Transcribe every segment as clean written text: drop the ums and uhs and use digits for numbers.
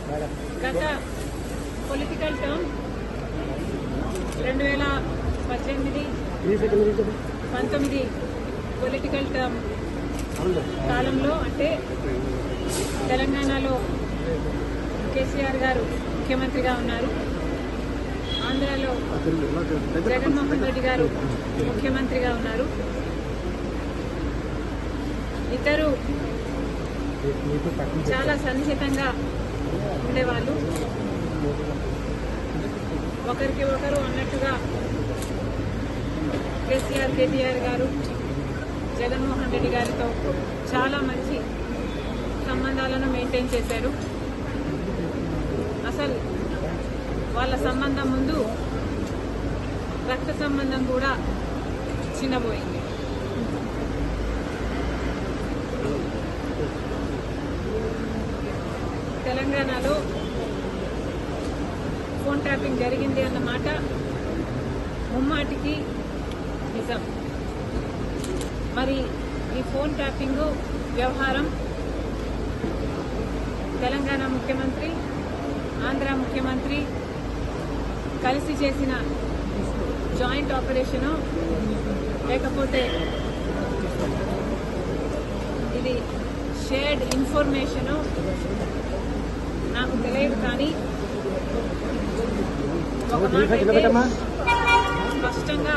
గత political term 2018-19 political term కాలంలో అంటే తెలంగాణలో కేసీఆర్ గారు ముఖ్యమంత్రిగా ఉన్నారు, ఆంధ్రాలో జగన్మోహన్ రెడ్డి గారు ముఖ్యమంత్రిగా ఉన్నారు. ఇద్దరు చాలా సన్నిహితంగా ఉండేవాళ్ళు, ఒకరికి ఒకరు అన్నట్టుగా కేసీఆర్ కేటీఆర్ గారు జగన్మోహన్ రెడ్డి గారితో చాలా మంచి సంబంధాలను మెయింటైన్ చేశారు. అసలు వాళ్ళ సంబంధం ముందు రక్త సంబంధం కూడా చిన్నబోయింది. తెలంగాణలో ఫోన్ ట్యాపింగ్ జరిగింది అన్నమాట ముమ్మాటికి నిజం. మరి ఈ ఫోన్ ట్యాపింగ్ వ్యవహారం తెలంగాణ ముఖ్యమంత్రి, ఆంధ్ర ముఖ్యమంత్రి కలిసి చేసిన జాయింట్ ఆపరేషను లేకపోతే ఇది షేర్డ్ ఇన్ఫర్మేషను నాకు తెలియదు, కానీ ఒక మాట అయితే స్పష్టంగా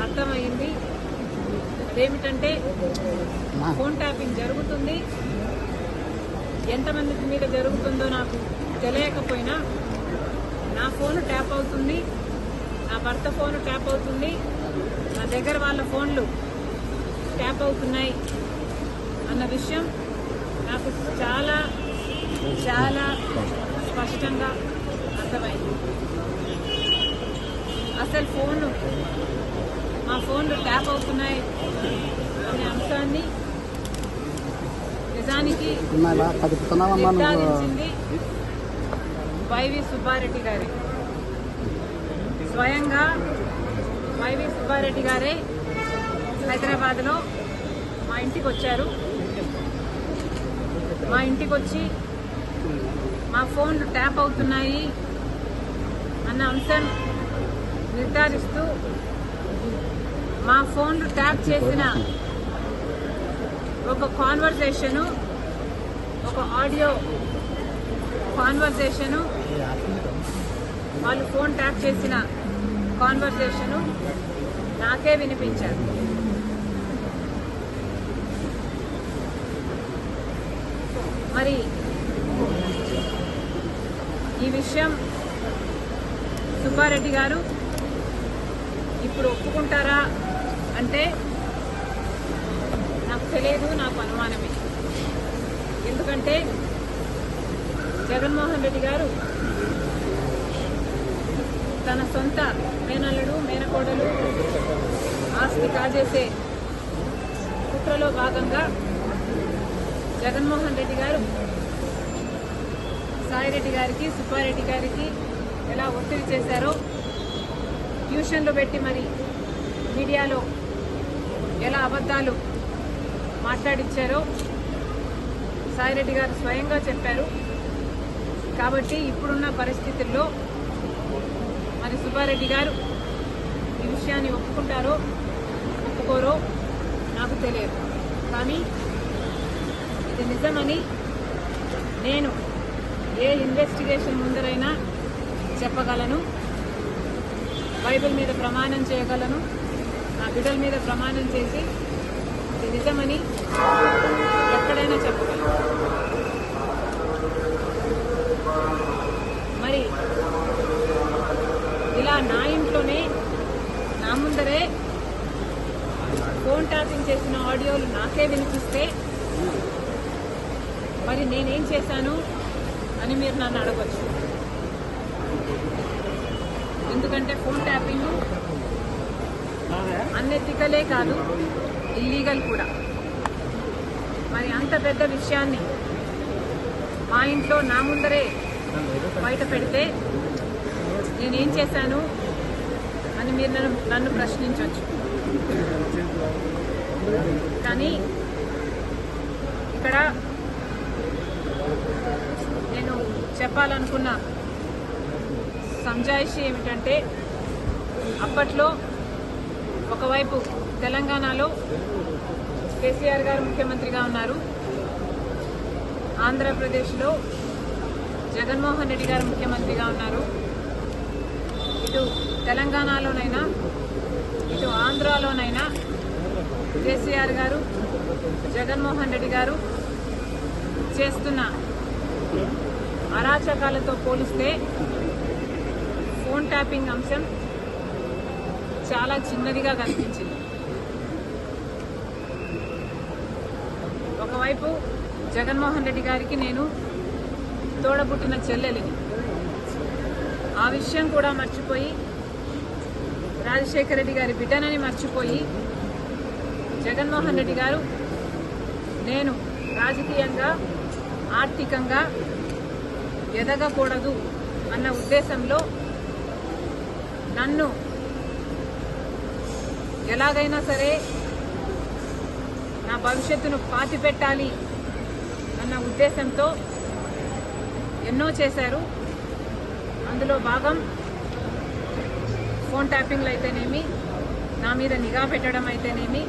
అర్థమైంది. అదేమిటంటే ఫోన్ ట్యాపింగ్ జరుగుతుంది, ఎంతమంది మీద జరుగుతుందో నాకు తెలియకపోయినా నా ఫోన్ ట్యాప్ అవుతుంది, నా భర్త ఫోన్ ట్యాప్ అవుతుంది, నా దగ్గర వాళ్ళ ఫోన్లు ట్యాప్ అవుతున్నాయి అన్న విషయం నాకు చాలా చాలా స్పష్టంగా అర్థమైంది. అసలు మా ఫోన్లు ట్యాప్ అవుతున్నాయి అనే అంశాన్ని నిజానికి నిర్ధారించింది వైవి సుబ్బారెడ్డి గారే. స్వయంగా వైవి సుబ్బారెడ్డి గారే హైదరాబాద్లో మా ఇంటికి వచ్చారు. మా ఇంటికి వచ్చి మా ఫోన్లు ట్యాప్ అవుతున్నాయి అన్న అంశం నిర్ధారిస్తూ మా ఫోన్లు ట్యాప్ చేసిన ఒక కాన్వర్సేషను, ఒక ఆడియో కాన్వర్సేషను, వాళ్ళు ఫోన్ ట్యాప్ చేసిన కాన్వర్సేషను నాకే వినిపించారు. మరి ఈ విషయం సుబ్బారెడ్డి గారు ఇప్పుడు ఒప్పుకుంటారా అంటే నాకు తెలియదు, నాకు అనుమానమే. ఎందుకంటే జగన్మోహన్ రెడ్డి గారు తన సొంత మేనల్లుడు మేనకోడలు ఆస్తి కాజేసే కుట్రలో భాగంగా జగన్మోహన్ రెడ్డి గారు సాయిరెడ్డి గారికి, సుబ్బారెడ్డి గారికి ఎలా ఒత్తిడి చేశారో, ట్యూషన్లు పెట్టి మరి మీడియాలో ఎలా అబద్ధాలు మాట్లాడించారో సాయిరెడ్డి గారు స్వయంగా చెప్పారు. కాబట్టి ఇప్పుడున్న పరిస్థితుల్లో మరి సుబ్బారెడ్డి గారు ఈ విషయాన్ని ఒప్పుకుంటారో ఒప్పుకోరో నాకు తెలియదు, కానీ ఇది నిజమని నేను ఏ ఇన్వెస్టిగేషన్ ముందరైనా చెప్పగలను, బైబిల్ మీద ప్రమాణం చేయగలను, నా బిడ్డల మీద ప్రమాణం చేసి ఇది నిజమని ఎక్కడైనా చెప్పగలను. మరి ఇలా నా ఇంట్లోనే నా ముందరే ఫోన్ ట్యాపింగ్ చేసిన ఆడియోలు నాకే వినిపిస్తే మరి నేనేం చేశాను అని మీరు నన్ను అడగచ్చు. ఎందుకంటే ఫోన్ ట్యాపింగ్ అన్ఎథికలే కాదు, ఇల్లీగల్ కూడా. మరి అంత పెద్ద విషయాన్ని మా ఇంట్లో నా ముందరే బయట పెడితే నేనేం చేశాను అని మీరు నన్ను ప్రశ్నించవచ్చు. కానీ ఇక్కడ నేను చెప్పాలనుకున్న సంజాయిషి ఏమిటంటే, అప్పట్లో ఒకవైపు తెలంగాణలో కేసీఆర్ గారు ముఖ్యమంత్రిగా ఉన్నారు, ఆంధ్రప్రదేశ్లో జగన్మోహన్ రెడ్డి గారు ముఖ్యమంత్రిగా ఉన్నారు. ఇటు తెలంగాణలోనైనా ఇటు ఆంధ్రాలోనైనా కేసీఆర్ గారు జగన్మోహన్ రెడ్డి గారు చేస్తున్న అరాచకాలతో పోలిస్తే ఫోన్ ట్యాపింగ్ అంశం చాలా చిన్నదిగా కనిపించింది. ఒకవైపు జగన్మోహన్ రెడ్డి గారికి నేను తోడబుట్టిన చెల్లెలిని, ఆ విషయం కూడా మర్చిపోయి, రాజశేఖర రెడ్డి గారి బిడ్డనని మర్చిపోయి, జగన్మోహన్ రెడ్డి గారు నేను రాజకీయంగా ఆర్థికంగా ఎదగకూడదు అన్న ఉద్దేశంలో నన్ను ఎలాగైనా సరే నా భవిష్యత్తును పాతిపెట్టాలి అన్న ఉద్దేశంతో ఎన్నో చేశారు. అందులో భాగం ఫోన్ ట్యాపింగ్లు అయితేనేమి, నా మీద నిఘా పెట్టడం అయితేనేమి,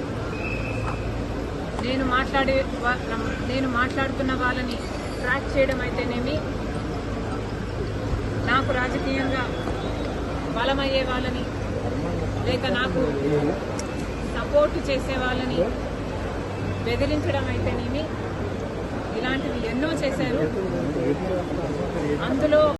నేను మాట్లాడుతున్న వాళ్ళని ట్రాక్ చేయడం అయితేనేమి, నాకు రాజకీయంగా బలమయ్యే వాళ్ళని లేక నాకు సపోర్ట్ చేసే వాళ్ళని బెదిరించడం అయితేనేమి, ఇలాంటివి ఎన్నో చేశారు. అందులో